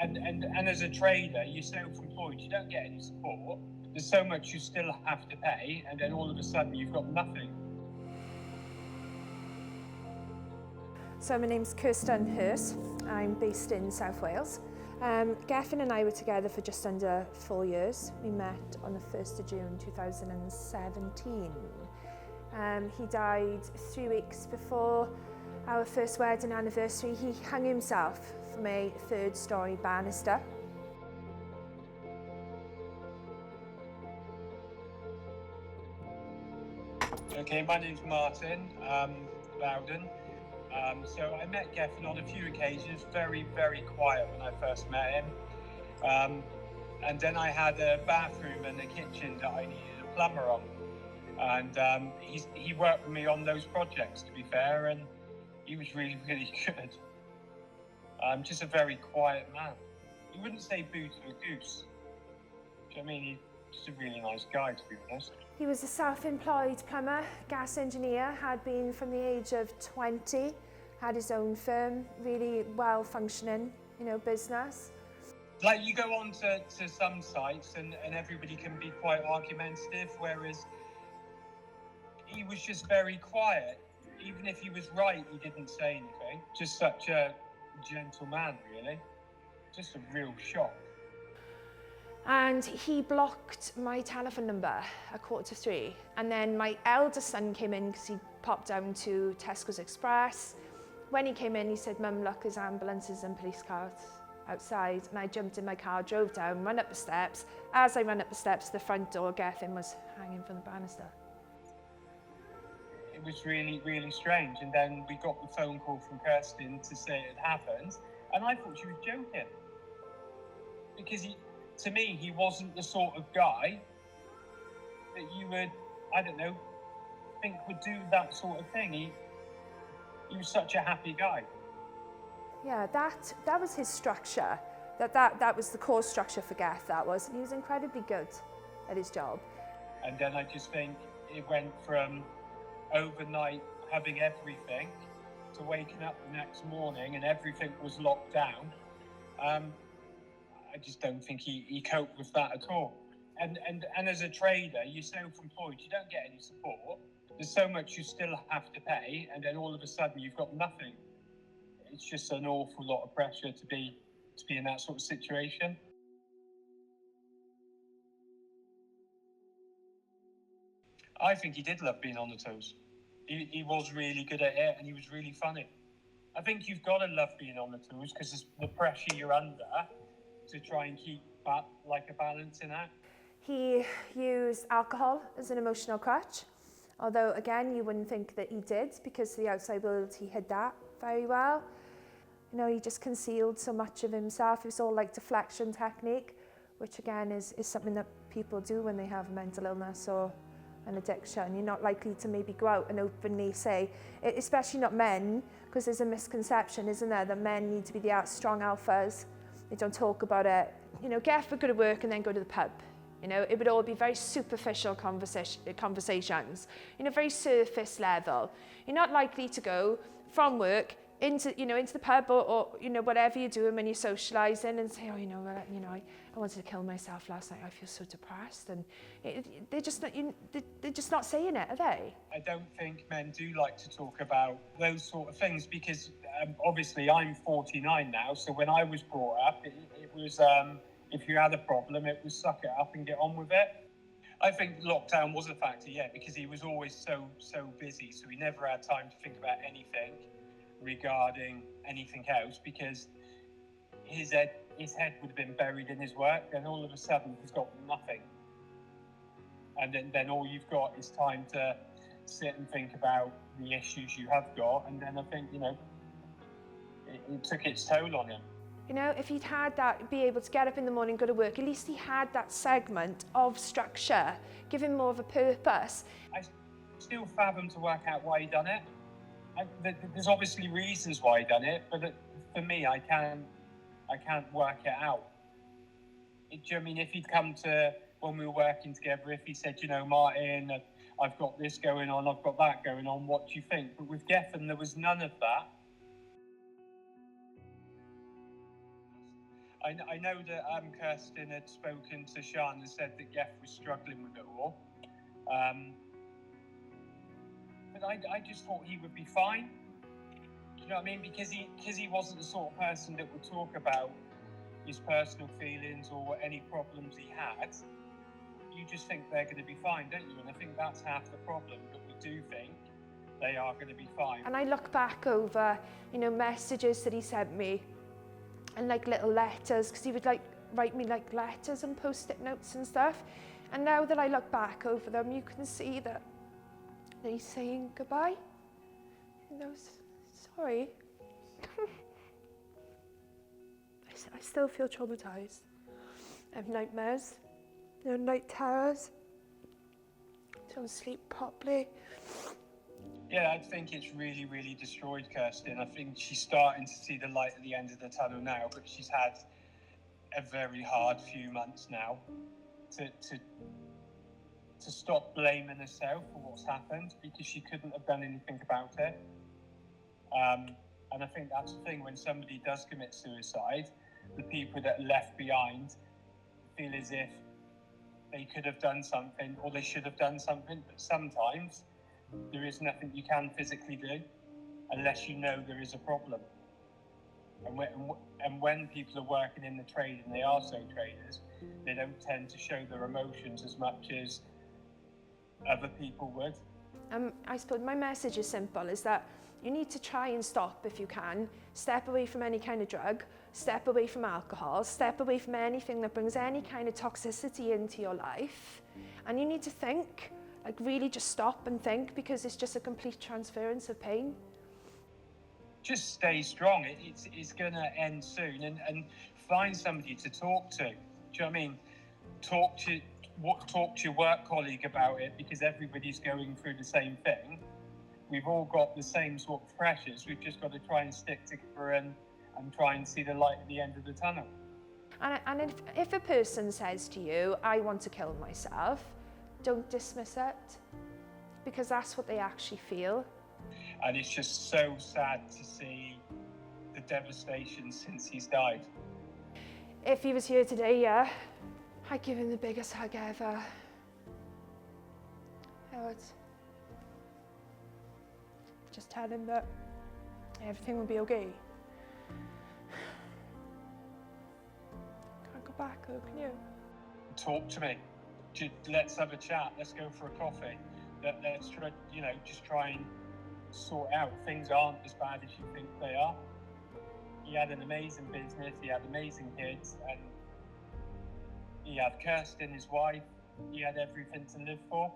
And as a trader, you're self-employed, you don't get any support. There's so much you still have to pay, and then all of a sudden you've got nothing. So my name's Kirsten Hurst. I'm based in South Wales. Geffen and I were together for just under 4 years. We met on the 1st of June 2017. He died 3 weeks before our first wedding anniversary. He hung himself from a 3rd-storey banister. Okay, my name's Martin Bowden. So I met Geffen on a few occasions, very, very quiet when I first met him. And then I had a bathroom and a kitchen that I needed a plumber on. And he worked with me on those projects, to be fair, and he was really, really good. Just a very quiet man. You wouldn't say boo to a goose. Do you know what I mean? He's just a really nice guy, to be honest. He was a self-employed plumber, gas engineer, had been from the age of 20, had his own firm, really well-functioning, business. Like, you go on to some sites and everybody can be quite argumentative, whereas he was just very quiet. Even if he was right, he didn't say anything. Just such a gentle man, really. Just a real shock. And he blocked my telephone number at 2:45. And then my eldest son came in because he popped down to Tesco's Express. When he came in, he said, "Mum, look, there's ambulances and police cars outside." And I jumped in my car, drove down, ran up the steps. As I ran up the steps to the front door, Geffen was hanging from the banister. It was really, really strange. And then we got the phone call from Kirsten to say it had happened. And I thought she was joking. Because to me, he wasn't the sort of guy that you would, I don't know, think would do that sort of thing. He was such a happy guy. Yeah, that was his structure. That was the core structure for Geff, that was. And he was incredibly good at his job. And then I just think it went from overnight having everything to waking up the next morning and everything was locked down. I just don't think he coped with that at all. And as a trader, you're self-employed, you don't get any support. There's so much you still have to pay, and then all of a sudden you've got nothing. It's just an awful lot of pressure to be in that sort of situation. I think he did love being on the toes. He was really good at it, and he was really funny. I think you've got to love being on the tools because it's the pressure you're under to try and keep that like a balancing act. He used alcohol as an emotional crutch, although again you wouldn't think that he did because the outside world he hid that very well. He just concealed so much of himself. It was all like deflection technique, which again is something that people do when they have a mental illness or an addiction. You're not likely to maybe go out and openly say, especially not men, because there's a misconception, isn't there, that men need to be the strong alphas. They don't talk about it. Geff would go to work and then go to the pub. It would all be very superficial conversations, very surface level. You're not likely to go from work into the pub or whatever you're doing when you're socialising and say, I wanted to kill myself last night. I feel so depressed, and they're just not saying it, are they? I don't think men do like to talk about those sort of things because obviously I'm 49 now. So when I was brought up, it was if you had a problem, it was suck it up and get on with it. I think lockdown was a factor, yeah, because he was always so busy, so he never had time to think about anything regarding anything else because his head would have been buried in his work, and all of a sudden he's got nothing. And then all you've got is time to sit and think about the issues you have got, and then I think, it took its toll on him. If he'd had that, be able to get up in the morning, go to work, at least he had that segment of structure, give him more of a purpose. I still fathom to work out why he done it. There's obviously reasons why he done it, but for me, I can't work it out. Do you know what I mean? If he'd come to, when we were working together, if he said, Martin, I've got this going on, I've got that going on, what do you think? But with Geffen, there was none of that. I know that Kirsten had spoken to Sean and said that Geff was struggling with it all. But I just thought he would be fine. Do you know what I mean? Because he wasn't the sort of person that would talk about his personal feelings or any problems he had. You just think they're going to be fine, don't you? And I think that's half the problem, that we do think they are going to be fine. And I look back over, messages that he sent me and like little letters, because he would like write me like letters and post-it notes and stuff. And now that I look back over them, you can see that he's saying goodbye. Sorry. I still feel traumatized. I have nightmares, night terrors. Don't sleep properly. Yeah, I think it's really, really destroyed Kirsten. I think she's starting to see the light at the end of the tunnel now, but she's had a very hard few months now to stop blaming herself for what's happened, because she couldn't have done anything about it. And I think that's the thing, when somebody does commit suicide, the people that are left behind feel as if they could have done something or they should have done something, but sometimes there is nothing you can physically do unless you know there is a problem. And when people are working in the trade, and they are sole traders, they don't tend to show their emotions as much as other people would. I suppose my message is simple, is that you need to try and stop if you can. Step away from any kind of drug, step away from alcohol, step away from anything that brings any kind of toxicity into your life. And you need to think, like really just stop and think, because it's just a complete transference of pain. Just stay strong. It's going to end soon, and find somebody to talk to. Do you know what I mean? Talk to your work colleague about it, because everybody's going through the same thing. We've all got the same sort of pressures. We've just got to try and stick together and try and see the light at the end of the tunnel. And if a person says to you, I want to kill myself, don't dismiss it, because that's what they actually feel. And it's just so sad to see the devastation since he's died. If he was here today, yeah, I'd give him the biggest hug ever. I would just tell him that everything will be okay. Can't go back though, can you? Talk to me. Let's have a chat. Let's go for a coffee. Let's try, just try and sort out. Things aren't as bad as you think they are. He had an amazing business. He had amazing kids, and he had Kirsten, his wife. He had everything to live for.